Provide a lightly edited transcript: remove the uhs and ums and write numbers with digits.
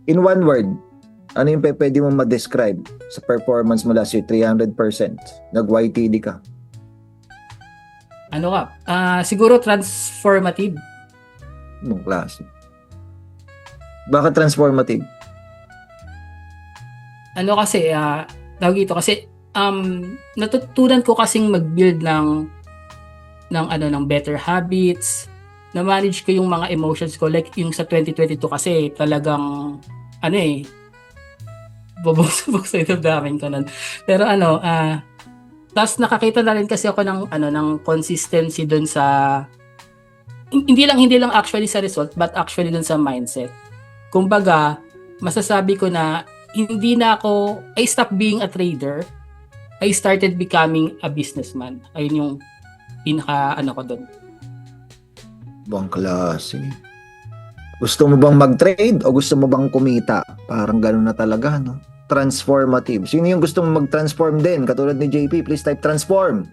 In one word, ano yung pwede mo ma-describe sa performance mo last year? 300%. Nag-YTD ka. Ano ka? Siguro transformative. Anong klase? Bakit transformative? Ano kasi, tawag dito kasi, natutunan ko kasing mag-build ng better habits, na-manage ko yung mga emotions ko, like yung sa 2022 kasi talagang, bubog sa damdamin ko nun. Pero tapos nakakita na rin kasi ako ng consistency dun sa, hindi lang actually sa result, but actually dun sa mindset. Kumbaga, masasabi ko na I stopped being a trader. I started becoming a businessman. Ayun yung pinaka ko doon. Bang klase. Gusto mo bang mag-trade o gusto mo bang kumita? Parang gano'n na talaga, no? Transformative. Sino yung gusto mo mag-transform din? Katulad ni JP, please type transform.